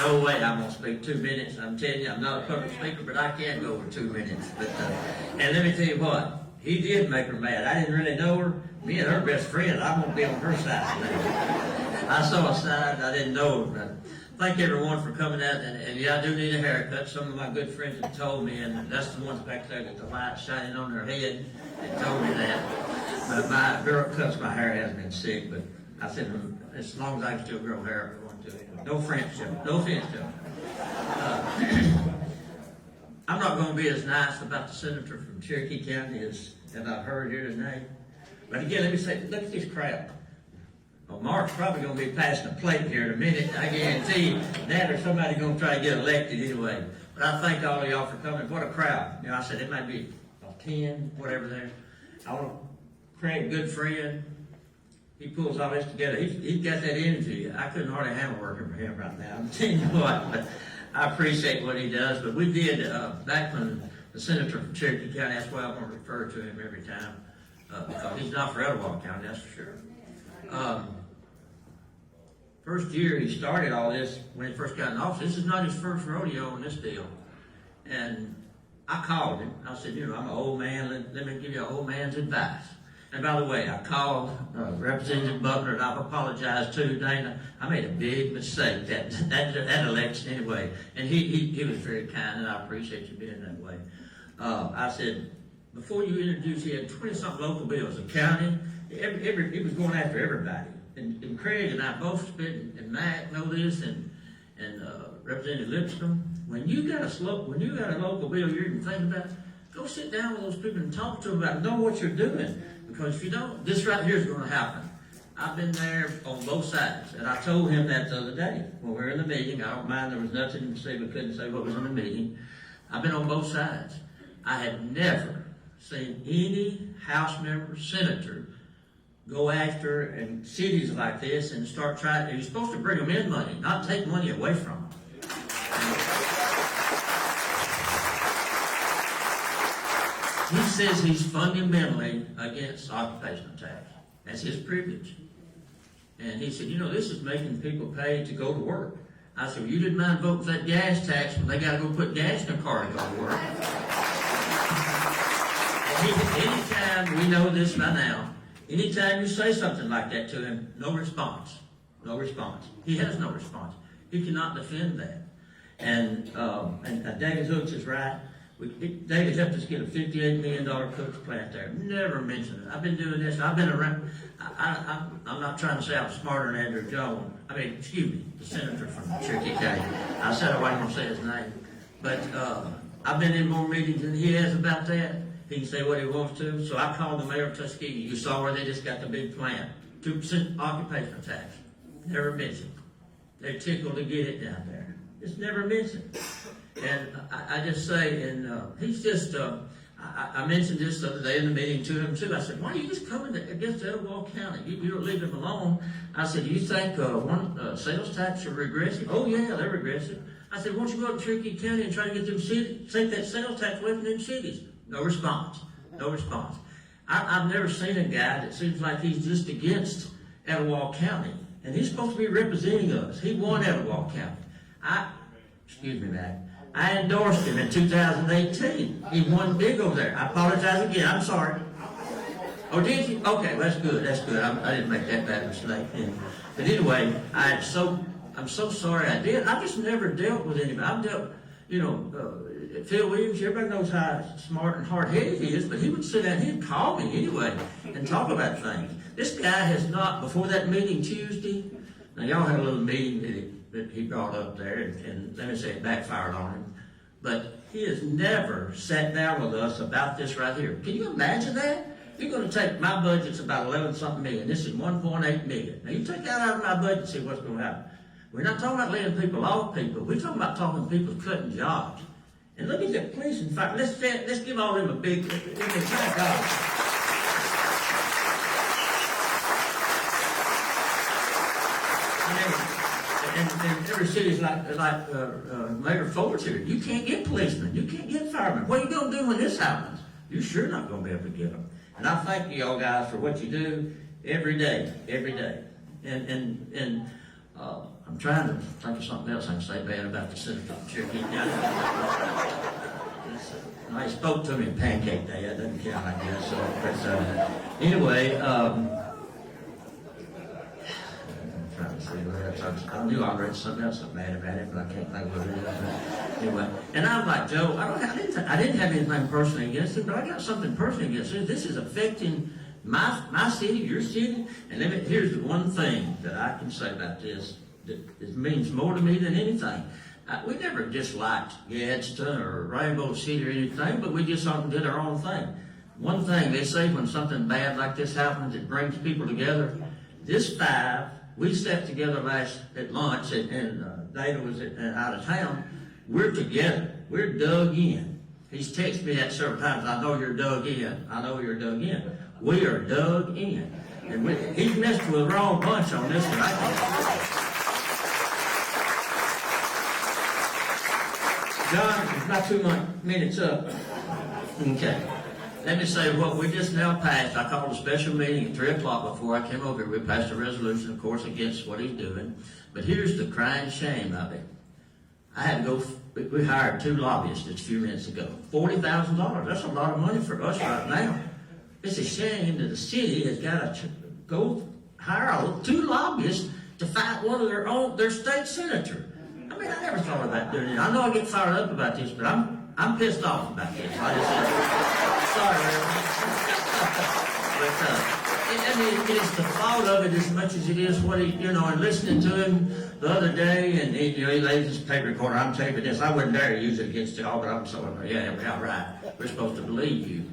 no way I'm gonna speak 2 minutes. I'm telling you, I'm not a public speaker, but I can go over 2 minutes. But, and let me tell you what, he did make her mad. I didn't really know her. Me and her best friend, I'm gonna be on her side today. I saw a side I didn't know her. Thank everyone for coming out, and yeah, I do need a haircut. Some of my good friends have told me, and that's the ones back there with the light shining on their head. They told me that. But my girl cuts my hair, has been sick, but I said, as long as I can still grow hair, I'm going to it. No offense to them. No offense to them. I'm not going to be as nice about the senator from Cherokee County as I've heard here tonight. But again, let me say, look at this crowd. Well, Mark's probably going to be passing a plate here in a minute. I guarantee you that or somebody's going to try to get elected anyway. But I thank all of y'all for coming. What a crowd. You know, I said it might be 10, whatever there. I want to Craig, good friend. He pulls all this together. He's got that energy. I couldn't hardly handle working for him right now. I'm telling you what, but I appreciate what he does. But we did, back when the senator from Cherokee County, that's why I want to refer to him every time. Because he's not for Etowah County, that's for sure. First year he started all this, when he first got in office, this is not his first rodeo on this deal. And I called him. I said, you know, I'm an old man. Let me give you an old man's advice. And by the way, I called Representative Butler, and I've apologized to Dana. I made a big mistake that election anyway. And he was very kind, and I appreciate you being that way. I said, before you introduce, he had 20-something local bills. The county, he was going after everybody. And Craig and I both spent, and Mac know this, and Representative Lipscomb. When you got a local bill you're even thinking about, go sit down with those people and talk to them about it. Know what you're doing. Because if you don't, this right here is going to happen. I've been there on both sides, and I told him that the other day when we were in the meeting. I don't mind, there was nothing to say, we couldn't say what was in the meeting. I've been on both sides. I have never seen any House member, senator, go after and cities like this and start trying. You're supposed to bring them in money, not take money away from them. He says he's fundamentally against occupational tax. That's his privilege. And he said, you know, this is making people pay to go to work. I said, well, you didn't mind voting for that gas tax when they got to go put gas in a car to go to work. Anytime, we know this by now, anytime you say something like that to him, no response. No response. He has no response. He cannot defend that. And David Hooks is right. David helped us get a $58 million coach plant there. Never mentioned it. I've been doing this. I've been around. I'm not trying to say I'm smarter than Andrew Jones. The senator from Cherokee County. I said I wasn't going to say his name. But I've been in more meetings than he has about that. He can say what he wants to. So I called the mayor of Tuskegee. You saw where they just got the big plant. 2% occupational tax. Never mentioned. They're tickled to get it down there. It's never mentioned. And I just say, and he's just, I mentioned this the other day in the meeting to him too. I said, why are you just coming against Etowah County? You don't leave him alone. I said, do you think sales tax are regressive? Oh yeah, they're regressive. I said, why don't you go to Cherokee County and try to get them cities, take that sales tax away from them cities? No response. No response. I've never seen a guy that seems like he's just against Etowah County. And he's supposed to be representing us. He won Etowah County. Excuse me, Mac. I endorsed him in 2018. He won big over there. I apologize again. I'm sorry. Oh, did you? Okay, well, that's good. That's good. I didn't make that bad mistake. But anyway, I'm so sorry I did. I just never dealt with anybody. I've dealt, Phil Williams, everybody knows how smart and hard-headed he is, but he would sit down, he'd call me anyway and talk about things. This guy has not, before that meeting Tuesday, now y'all had a little meeting that he brought up there, and let me say it backfired on him, but he has never sat down with us about this right here. Can you imagine that? You're going to take, my budget's about 11-something million. This is 1.8 million. Now you take that out of my budget and see what's going to happen. We're not talking about laying people off people. We're talking about talking people cutting jobs. And look at the police and fire. Let's give all them a big, thank God. And every city's like Mayor Ford's here. You can't get policemen. You can't get firemen. What are you going to do when this happens? You're sure not going to be able to get them. And I thank you all guys for what you do every day, every day. And I'm I'm trying to think of something else I can say bad about the senator. Sure, no, he spoke to me in Pancake Day. That doesn't count, I guess. So, but, anyway, I'm trying to see what else. I knew I read something else I'm mad about it, but I can't think what it is. But anyway, and I was like, Joe, I didn't have anything personally against it, but I got something personally against it. This is affecting my city, your city. And here's the one thing that I can say about this that it means more to me than anything. We never disliked Gadsden or Rainbow City or anything, but we just did our own thing. One thing they say when something bad like this happens, it brings people together. This five, we stepped together at lunch, and Data was out of town. We're together. We're dug in. He's texted me that several times. I know you're dug in. I know you're dug in. We are dug in. And he's messed with the wrong bunch on this one. John, it's not 2 minutes up. Okay. Let me say what we just now passed. I called a special meeting at 3 o'clock before I came over here. We passed a resolution, of course, against what he's doing. But here's the crying shame of it. I had to go, we hired 2 lobbyists just a few minutes ago. $40,000. That's a lot of money for us right now. It's a shame that the city has got to go hire 2 lobbyists to fight one of their state senator. I mean, I never thought about doing it. I know I get fired up about this, but I'm pissed off about this. I just sorry, but I mean, it's the fault of it as much as it is what he, and listening to him the other day, and he lays his tape recorder. I'm taping this. I wouldn't dare use it against y'all, but I'm so yeah, right. We're supposed to believe you.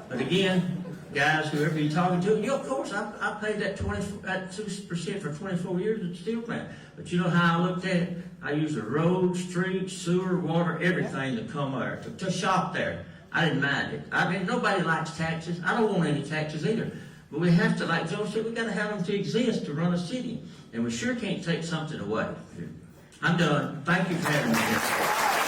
But again, guys, whoever you're talking to, of course, I paid that 2% for 24 years at the steel plant. But you know how I looked at it? I used the road, street, sewer, water, everything to come there, to shop there. I didn't mind it. I mean, nobody likes taxes. I don't want any taxes either. But we have to, like Joe said, we got to have them to exist to run a city. And we sure can't take something away. I'm done. Thank you for having me here.